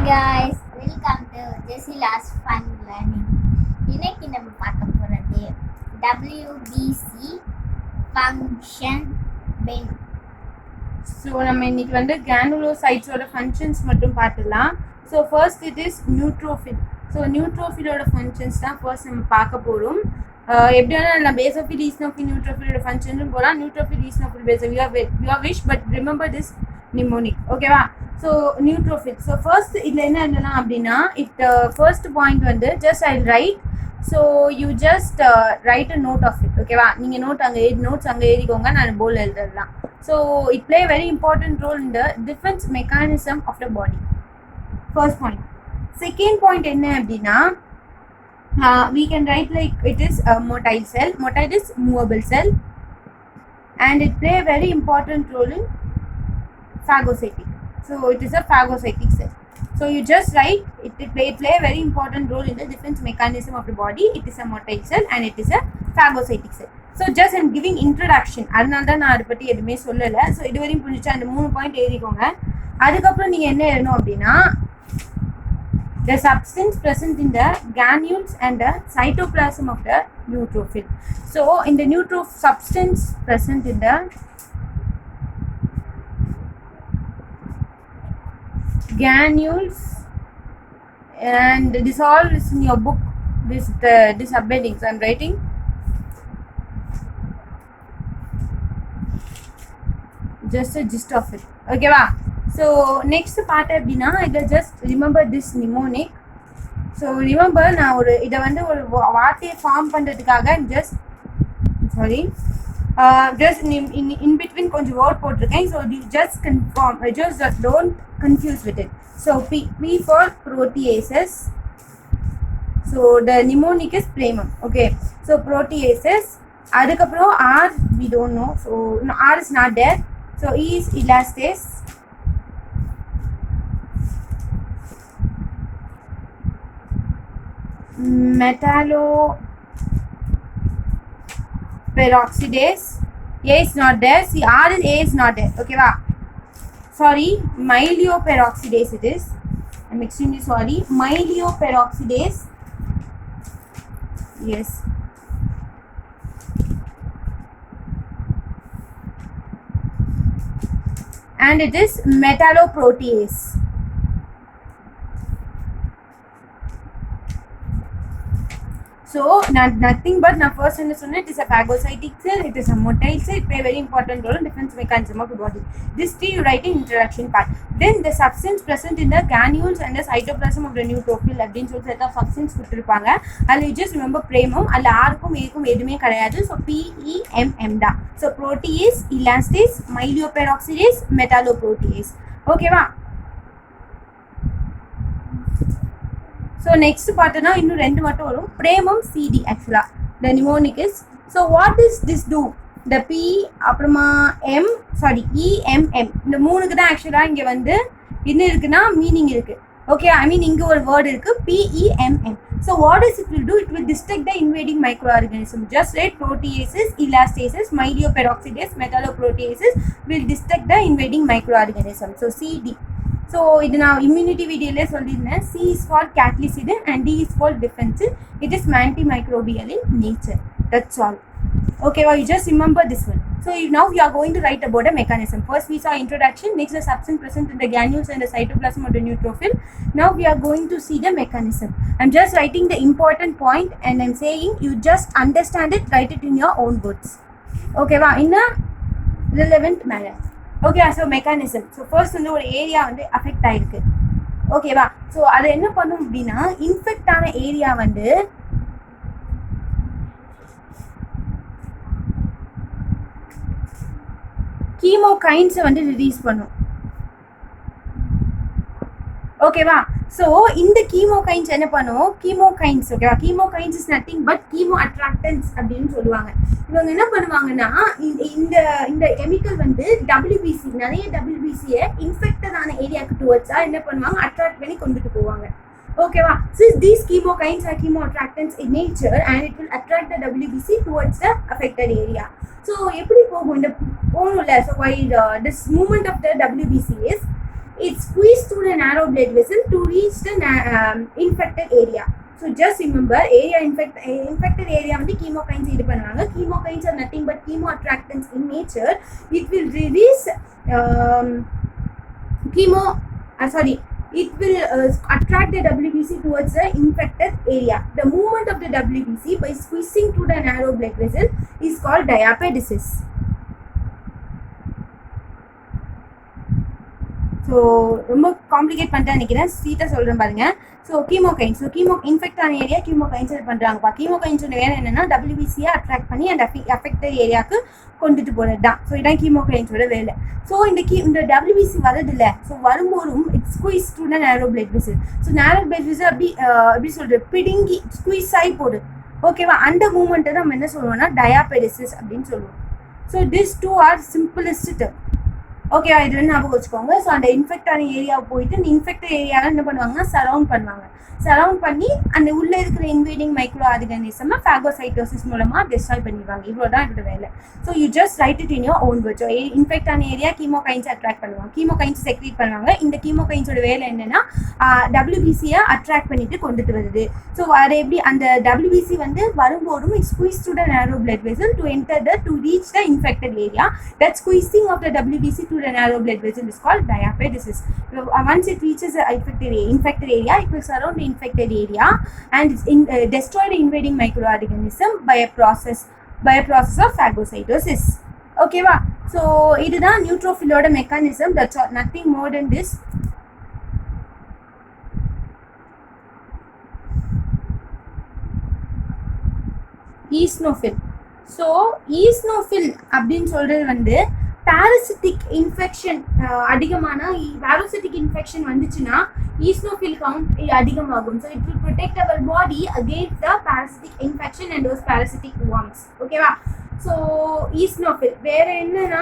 guys, welcome to Jessila's Fun Learning. இன்னைக்கு நம்ம பார்க்க போறது WBC function Ben. ஸோ நம்ம இன்னைக்கு வந்து கிரானுலோசைட்ஸோட ஃபங்க்ஷன்ஸ் மட்டும் பார்த்துடலாம். So first it is neutrophil. So நியூட்ரோஃபிலோட ஃபங்க்ஷன்ஸ் தான் ஃபர்ஸ்ட் நம்ம பார்க்க போகிறோம். எப்படி வேணால் நான் பேசோஃபில் ஈஸ்னோஃபில் நியூட்ரோஃபிலோட ஃபங்க்ஷன்ஸும் போகலாம். Neutrophil eosinophil basophil you wish but remember this mnemonic. ஓகேவா? So neutrophil. ஸோ ஃபர்ஸ்ட் இதில் என்ன எழுதலாம் அப்படின்னா ஃபர்ஸ்ட் பாயிண்ட் வந்து just I write. So you just write a note of it. ஓகேவா? நீங்கள் நோட்ஸ் அங்கே எழுதிக்கோங்க, நான் போல் எழுதலாம். So it play a very important role in the defense mechanism of the body. First point. Second point என்ன அப்படின்னா we can write like it is a motile cell. Motile is movable cell and it play a very important role in phagocytic. So it is a phagocytic cell. So you just write it play a very important role in the defense mechanism of the body. It is a motile cell and it is a phagocytic cell. So just I'm giving introduction, அதனால தான் நான் அதை பற்றி எதுவுமே சொல்லலை. So இது வரையும் புரிஞ்சிச்சு, அந்த 3 பாயிண்ட் எழுதிக்கோங்க. அதுக்கப்புறம் நீங்கள் என்ன எழுதணும் அப்படின்னா the substance present in the granules and the cytoplasm of the neutrophil. So in the substance present in the granules and this all is in your book, this subheadings I am writing. Just a gist of it. Okay va? So next part அப்படின்னா இதை just remember this mnemonic. So remember நான் இதை வந்து ஒரு வார்த்தையை form பண்ணுறதுக்காக just in between கொஞ்சம் word போட்டிருக்கேன். So just confirm, just don't confuse with it. So P for proteases. So the mnemonic is plemum. Okay, so proteases. அதுக்கப்புறம் R we don't know, so no, R is not there. So E is elastase. Metalloperoxidase. A is not there. See, R is A is not there. Okay, va? Sorry, myeloperoxidase it is. I'm extremely sorry. Myeloperoxidase. Yes. And it is metalloprotease. So nothing but now first in it is a phagocytic cell, it is a motile cell, it play a very important role in defense mechanism of the body. This three you write in introduction part. Then the substance present in the granules and the cytoplasm of the neutrophil அப்படின்னு சொல்லி set of substance கொடுத்துருப்பாங்க. அதில் you just remember plemum, அதில் ஆருக்கும் ஏக்கும் எதுவுமே கிடையாது. So PEMM தான். So protease, elastase, myeloperoxidase, metalloprotease. ஓகேவா? ஸோ நெக்ஸ்ட் பார்த்தோன்னா இன்னும் 2 மட்டும் வரும். பிரேமம் CD ஆக்சுவலாக the mnemonic is. So what is this two? The P அப்புறமா EMM இந்த 3க்கு தான் ஆக்சுவலாக இங்கே வந்து என்ன இருக்குன்னா மீனிங் இருக்குது. ஓகே, ஐ மீன் இங்கே ஒரு வேர்டு இருக்குது PEMM. So what is it will do? It will destruct the invading micro organism. Just right proteases, elastases, myeloperoxidase, metalloproteases will distract the invading microorganism. So CD. So இது நான் immunity வீடியோலே சொல்லியிருந்தேன். C is for catalycidin and D is for defensive. It is antimicrobial in nature. That's all. Okay, well, you just remember this one. So now we are going to write about a mechanism. First we saw introduction, next the substance present in the granules and the cytoplasm of the neutrophil. Now we are going to see the mechanism. I'm just writing the important point and I'm saying you just understand it, write it in your own words. Okay, well, in a relevant manner. Okay, so mechanism. So first வந்து ஒரு area வந்து affect ஆகிருக்கு. ஓகேவா? So அதை என்ன பண்ணும் அப்படின்னா infect ஆன ஏரியா வந்து கீமோகைன்ஸை வந்து ரிலீஸ் பண்ணும். ஓகேவா? ஸோ இந்த கீமோகைன்ஸ் என்ன பண்ணும்? கீமோகைன்ஸ் ஓகேவா? கீமோகைன்ஸ் இஸ் நத்திங் பட் கீமோ அட்ராக்டன்ஸ் அப்படின்னு சொல்லுவாங்க. இவங்க என்ன பண்ணுவாங்கன்னா இந்த கெமிக்கல் வந்து WBC நிறைய WBCயை இன்ஃபெக்டடான ஏரியாவுக்கு டுவர்ட்ஸா என்ன பண்ணுவாங்க? அட்ராக்ட் பண்ணி கொண்டுட்டு போவாங்க. ஓகேவா? Since these chemokines are chemoattractants in nature and it will attract the WBC towards the affected area. So எப்படி போகும்? இந்த போகணும்ல. So while this movement of the WBC is it squeezes through the narrow blood vessel to reach the infected area. So just remember, infected area வந்து chemokines இது பண்ணுவாங்க. Chemokines are nothing but chemoattractants in nature. It will release it will attract the WBC towards the infected area. The movement of the WBC by squeezing through the narrow blood vessel is called diapedesis. So ரொம்ப complicate பண்ணிட்டு நினைக்கிறேன், சீட்டாக சொல்கிறேன் பாருங்க. So கீமோகைன்ஸ், infect ஆன area கீமோகைன்ஸ் இது பண்ணுறாங்கப்பா. கீமோகைன்ஸோட வேலை என்னென்னா WBCயை attract பண்ணி அந்த அஃபெக்டட் ஏரியாவுக்கு கொண்டுட்டு போகிறது தான். ஸோ இதான் கீமோகைன்ஸோட வேலை. ஸோ இந்த WBC வரதில்லை. ஸோ வரும்போதும் it's squeeze through the narrow blood vessel. So நேரோ பிளட் வெசல் எப்படி சொல்கிறது, பிடுங்கி ஸ்குவீஸ் ஆகி போடு. ஓகேவா, அந்த மூமெண்ட்டை நம்ம என்ன சொல்லுவோம்னா டயாபெடிசிஸ் அப்படின்னு சொல்லுவோம். So this two are simplest term. ஓகேவா, இது வந்து ஞாபகம் வச்சுக்கோங்க. ஸோ அந்த இன்ஃபெக்ட் ஆன ஏரியாவை போயிட்டு இந்த இன்ஃபெக்டட் ஏரியாவை என்ன பண்ணுவாங்கன்னா சரவுண்ட் பண்ணுவாங்க. சரவுண்ட் பண்ணி அந்த உள்ளே இருக்கிற இன்வேடிங் மைக்ரோ ஆர்கானிசமை ஃபேகோசைட்டோசிஸ் மூலமாக டிஸ்ட்ராய் பண்ணிடுவாங்க. இவ்வளோ தான் இதோட வேலை. So you just right it in your own words. Infect ஆன ஏரியா கீமோகைன்ஸ் அட்ராக்ட் பண்ணுவாங்க, கீமோகைன்ஸ் செக்ரீட் பண்ணுவாங்க. இந்த கீமோகைன்ஸோட வேலை என்னன்னா WBCயை அட்ராக்ட் பண்ணிட்டு கொண்டுட்டு வருது. ஸோ அது எப்படி அந்த WBC வந்து வரும்போதும் it squeeze to the narrow blood vessel to enter to reach the infected area. That squeezing of the WBC to the narrow blood vessel is called diapedesis. Once it reaches the infected area, it will surround the infected area and destroy the invading microorganism by a process of phagocytosis. Okay va, so இதுதான் neutrophilோட mechanism. That's all, nothing more than this. eosinophil. So eosinophil அப்படின்னு சொல்கிறது வந்து parasitic infection அதிகமான parasitic infection வந்துச்சுன்னா eosinophil count அதிகமாகும். So it will protect our body against the parasitic infection and those parasitic worms. ஓகேவா, so eosinophil வேறு என்னன்னா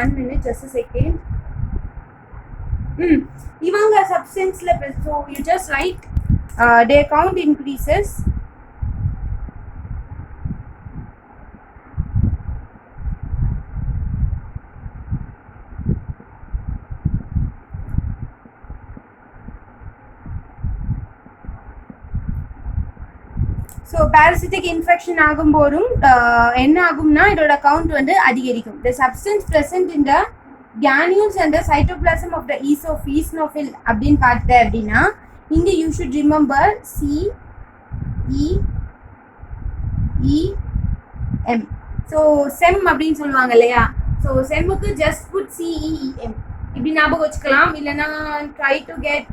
1 minute just a second. இவங்க சப்ஸ்டன்ஸில் so you just write their count increases. So parasitic infection ஆகும்போதும் என்ன ஆகும்னா இதோட கவுண்ட் வந்து அதிகரிக்கும். The substance present in the granules and the cytoplasm of the eosinophil அப்படின்னு பார்த்தேன் அப்படின்னா இங்கே you should remember CEEM. So CEEM அப்படின்னு சொல்லுவாங்க இல்லையா, ஸோ செம்முக்கு ஜஸ்ட் புட் CEEM இப்படி ஞாபகம் வச்சுக்கலாம். இல்லைன்னா try to get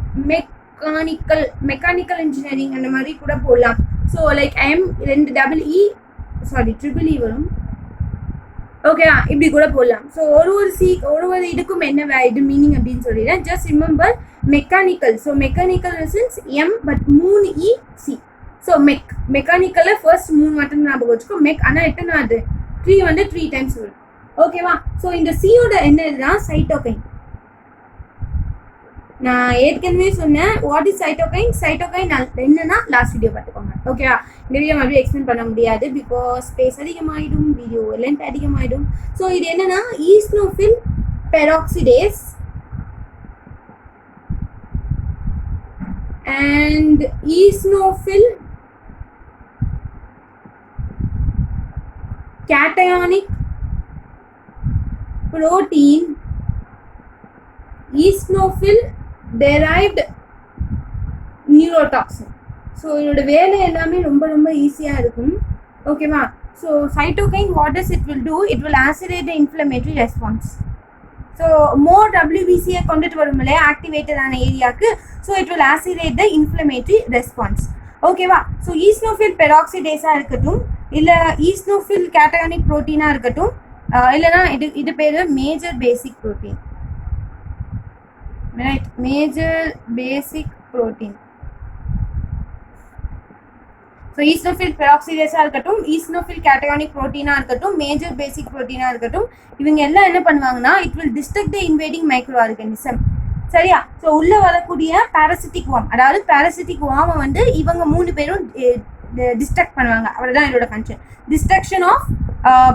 mechanical engineering அந்த மாதிரி கூட போடலாம். So like M 2 triple E வரும். ஓகேவா, இப்படி கூட போடலாம். ஸோ ஒரு இதுக்கும் என்ன இது மீனிங் அப்படின்னு சொல்லிடுறேன். Just remember mechanical. So mechanical sense M but 3 EC. So மெக்கானிக்கலில் ஃபர்ஸ்ட் 3 மட்டும் ஞாபகம் வச்சுக்கோ. ஆனால் எத்தனாவது 3 வந்து 3 டைம்ஸ் வரும். ஓகேவா, ஸோ இந்த சியோட என்னதுதான் சைட்டோகைன். நான் ஏற்கனவே சொன்னேன் வாட் இஸ் சைட்டோகைன். சைட்டோகைன் என்னன்னா லாஸ்ட் வீடியோ பார்த்துக்கோங்க. ஓகேவா, இந்த வீடியோ மறுபடியும் எக்ஸ்பிளைன் பண்ண முடியாது பிகாஸ் ஸ்பேஸ் அதிகமாகிடும், வீடியோ லென்த் அதிகமாகிடும். ஸோ இது என்னன்னா eosinophil peroxidase and eosinophil cationic protein eosinophil derived neurotoxin. So இதோட வேலை எல்லாமே ரொம்ப ரொம்ப ஈஸியாக இருக்கும். ஓகேவா, so cytokine what does it will do, it will agitate the inflammatory response. So more WBCயை கொண்டுட்டு வரும் இல்லையா ஆக்டிவேட்டட் ஆன ஏரியாவுக்கு. So it will agitate the inflammatory response. ஓகேவா, ஸோ ஈஸ்னோஃபில் பெராக்சிடேஸாக இருக்கட்டும், இல்லை ஈஸ்னோஃபில் கேட்டயானிக் ப்ரோட்டீனாக இருக்கட்டும், இல்லைனா இது பேர் major basic protein. Right, major basic protein. So eosinophil பெராக்சிடேஸாக இருக்கட்டும், ஈஸ்னோஃபில் கேட்டயானிக் ப்ரோட்டீனாக இருக்கட்டும், மேஜர் பேசிக் ப்ரோட்டீனாக இருக்கட்டும், இவங்க எல்லாம் என்ன பண்ணுவாங்கன்னா it will destruct the invading microorganism. சரியா, ஸோ உள்ளே வரக்கூடிய பேரசிட்டிக் வார்ம், அதாவது பேரசிட்டிக் வார்மை வந்து இவங்க 3 பேரும் டிஸ்ட்ரக்ட் பண்ணுவாங்க. அவ்வளோதான் இதோட function, destruction of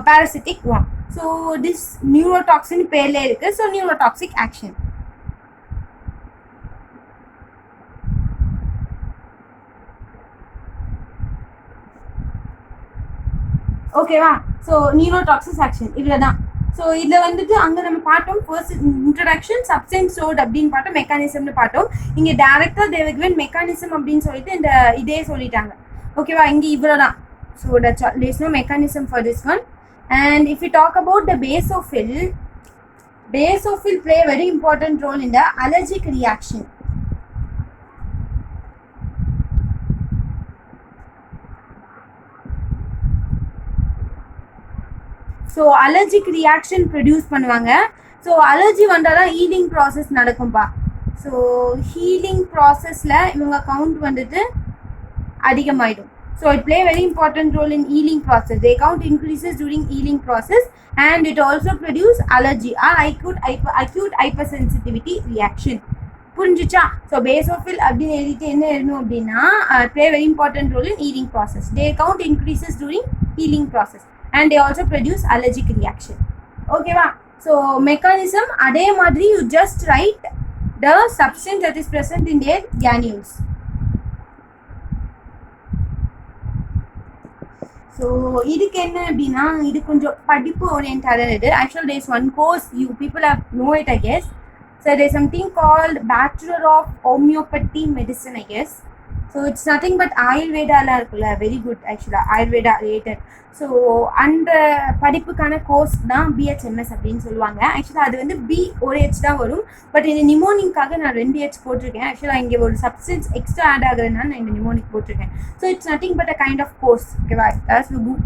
parasitic worm. So this neurotoxin பேர்லே இருக்குது. So neurotoxic action. ஓகேவா? ஸோ நியூரோடாக்சிஸ் ஆக்ஷன் இவ்வளோ தான். ஸோ இதில் வந்துட்டு அங்கே நம்ம பார்த்தோம் ஃபர்ஸ்ட் இன்ட்ரடக்ஷன், சப்ஸ்டன்ஸ் ஸ்டோர்ட் அப்படின்னு பார்த்தோம், மெக்கானிசம்னு பார்த்தோம். இங்கே டேரக்டாக தேவகிவன் மெக்கானிசம் அப்படின்னு சொல்லிட்டு இந்த இதே சொல்லிட்டாங்க. ஓகேவா? இங்கே இவ்வளோ தான். So there is no mechanism for this one. And if we talk about the basophil play a very important role in the allergic reaction. So allergic reaction produce பண்ணுவாங்க. ஸோ அலர்ஜி வந்தால் தான் ஹீலிங் ப்ராசஸ் நடக்கும்பா. So healing ப்ராசஸில் இவங்க count வந்துட்டு அதிகமாகிடும். So it play very important role in healing process. They count increases during healing process and it also produce allergy or acute hyper reaction. புரிஞ்சிச்சா? So basophil அப்படின்னு எழுதிட்டு என்ன எழுதணும் அப்படின்னா play very important role in healing process. They count increases during healing process and they also produce allergic reaction. Okay va? So mechanism adhe madri you just write the substance that is present in their granules. So idukku enna appadina idu konjam padippu oriented idu. Actually there is one course you people have know it I guess. So there is something called Bachelor of Homeopathy Medicine I guess. So it's nothing but Ayurveda la irukula, very good actually, Ayurveda related. So அந்த படிப்புக்கான course தான் BHMS அப்படின்னு சொல்லுவாங்க. ஆக்சுவலாக அது வந்து ஒரு H தான் வரும். பட் இந்த நிமோனிக்காக நான் 2 H போட்டிருக்கேன். ஆக்சுவலாக இங்கே ஒரு சப்ஸ்டன்ஸ் எக்ஸ்ட்ரா ஆட் ஆகுறதுனால நான் இந்த நிமோனிக் போட்டிருக்கேன். So it's nothing but a kind of course. ஓகேவா?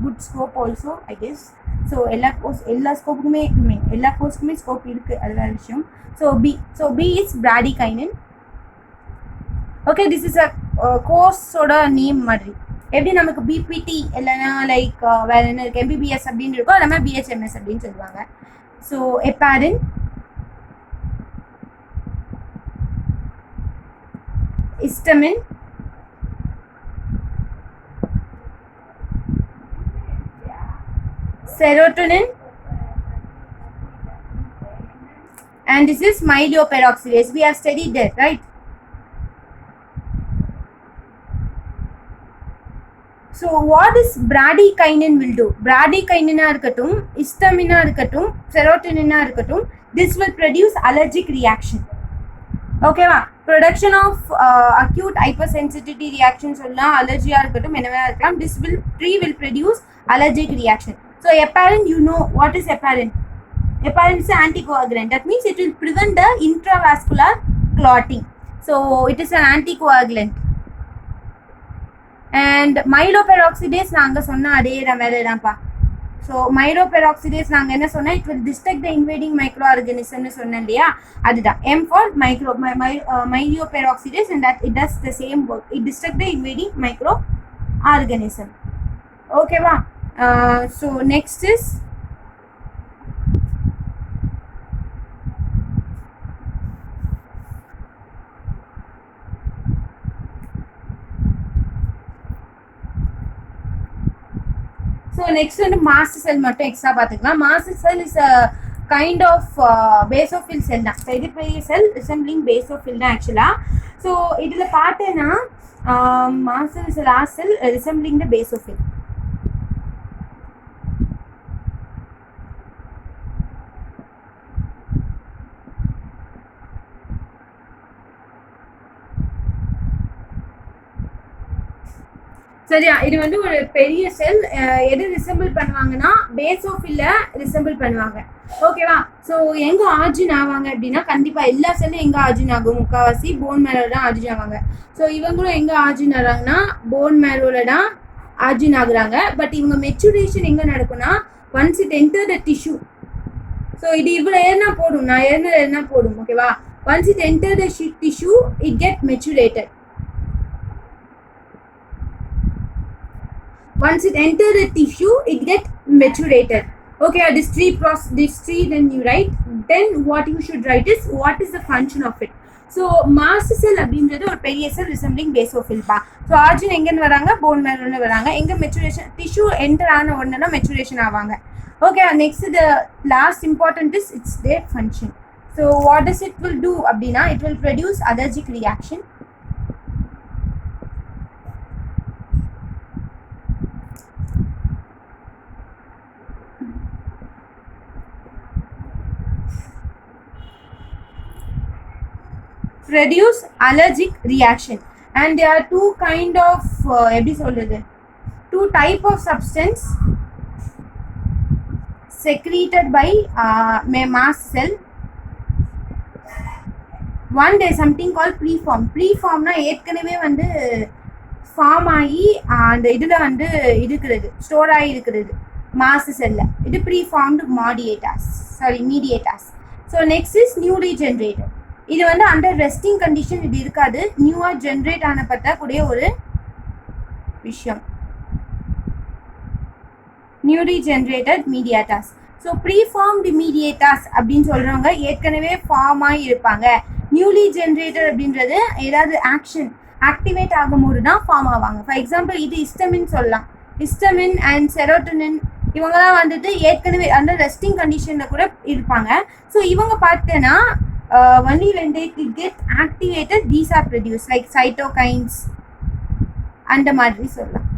Good scope also I guess. So எல்லா ஸ்கோப்புக்குமே எல்லா கோர்ஸுக்குமே ஸ்கோப் இருக்குது, அது வேறு விஷயம். So B is bradykinin. Okay, this is a கோர்ஸோட நேம் மாதிரி. எப்படி நமக்கு பிபிடி இல்லைன்னா லைக் வேறு என்ன இருக்குது, MBBS அப்படின்னு இருக்கோ அது மாதிரி BHMS அப்படின்னு சொல்லுவாங்க. So heparin, histamine, serotonin, and this is myeloperoxidase. We have studied that, right? So what is bradykinin will do? Bradykinin இருக்கட்டும், histamine இருக்கட்டும், serotonin இருக்கட்டும், this will produce allergic reaction. Okay va? Production of acute hypersensitivity reaction சொல்லலாம், allergy இருக்கட்டும், என்னவா இருக்கலாம், this will produce allergic reaction. So heparin, you know what is heparin? Heparin is an anticoagulant. That means it will prevent the intravascular clotting. So it is an anticoagulant. And myeloperoxidase நாங்கள் சொன்ன அதே வேலை தான்ப்பா. So myeloperoxidase நாங்கள் என்ன சொன்னால் it will distract the invading microorganismனு சொன்னேன் இல்லையா, அதுதான் M for myeloperoxidase, and that it does the same work. It distract the invading microorganism. ஓகேவா? So next is வந்து mast cell மட்டும் எக்ஸ்ட்ரா பார்த்துக்கலாம். mast cell is a kind of basophil cell தான். So இது பெரிய செல் ரிசம்பிளிங் basophil தான் ஆக்சுவலாக. So இதில் பார்த்தேன்னா mast cell is a last cell resembling the basophil. சரியா? இது வந்து ஒரு பெரிய செல். எது ரிசம்பிள் பண்ணுவாங்கன்னா பேசோஃபில்ல ரிசம்பிள் பண்ணுவாங்க. ஓகேவா? ஸோ எங்கே ஆர்ஜின் ஆவாங்க அப்படின்னா கண்டிப்பாக எல்லா செல்லும் எங்கே ஆர்ஜின் ஆகும், முக்கால்வாசி போன் மேரோவில் தான் ஆர்ஜின் ஆவாங்க. ஸோ இவங்களும் எங்கே ஆர்ஜின் ஆகிறாங்கன்னா போன் மேரோவில் தான் ஆர்ஜின் ஆகுறாங்க. பட் இவங்க மெச்சுரேஷன் எங்கே நடக்கும்னா once it enter the tissue. So இது இவ்வளோ ஏறினா போடும், நான் ஏறினா போடும். ஓகேவா? Once it enter the tissue it get maturated. Once it enter the tissue, it get maturated. Okay, this tree then you write. Then what you should write is what is the function of it. So mast cell அப்படின்றது ஒரு பெரிய செல் resembling basophil பா. So origin எங்கன்னு வராங்க, phone மேரோன்னு வராங்க. எங்கே maturation, tissue enter ஆன உடனே தான் மெச்சுரேஷன் ஆவாங்க. Okay, next the last important is it's their function. So what is it will do அப்படின்னா it will produce allergic reaction. produce allergic reaction. And there are two kind of எப்படி சொல்றது, two type of substance secreted by mast cell. One there is something called preform. Preformனா ஏற்கனவே வந்து form ஆகி அந்த இதில் வந்து இருக்கிறது, ஸ்டோர் ஆகி இருக்கிறது மாஸ்ட் செல்ல. இது preformed mediators. So next is newly generated. இது வந்து அண்டர் ரெஸ்டிங் கண்டிஷன் இது இருக்காது, நியூவாக ஜென்ரேட் ஆன பார்த்தா கூடிய ஒரு விஷயம். Newly generated mediators. So preformed mediators அப்படின்னு சொல்கிறவங்க ஏற்கனவே ஃபார்ம் ஆகி இருப்பாங்க. நியூலி ஜென்ரேட்டட் அப்படின்றது ஏதாவது ஆக்டிவேட் ஆகும்போது தான் ஃபார்ம் ஆவாங்க. ஃபார் எக்ஸாம்பிள் இது ஹிஸ்டமின் சொல்லலாம். ஹிஸ்டமின் அண்ட் செரோட்டோனின் இவங்கெல்லாம் வந்துட்டு ஏற்கனவே அந்த ரெஸ்டிங் கண்டிஷனில் கூட இருப்பாங்க. ஸோ இவங்க பார்த்தேன்னா only when they get activated these are produced like cytokines அந்த மாதிரி சொல்லலாம்.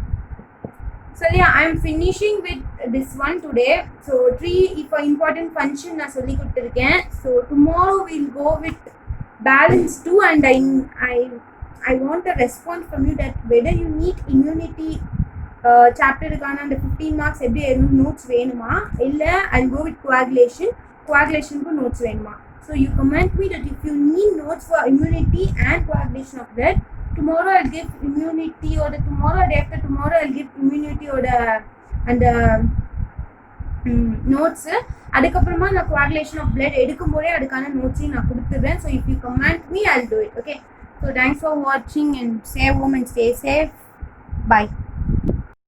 So yeah, I am finishing with this one today. So 3 important function நான் சொல்லி கொடுத்துருக்கேன். So tomorrow we'll go with balance 2 and I want a response from you that whether you need immunity சாப்டருக்கான அந்த 15 marks எப்படி notes வேணுமா, இல்லை I'll go with coagulationக்கு notes வேணுமா. So you comment me that if you need notes for immunity and coagulation of blood, tomorrow I'll give immunity or the tomorrow or day after tomorrow I'll give immunity or the and notes. அதுக்கப்புறமா நான் coagulation of blood எடுக்கும்போதே அதுக்கான நோட்ஸையும் நான் கொடுத்துருவேன். So if you comment me I'll do it. Okay, so thanks for watching and stay home and stay safe. Bye.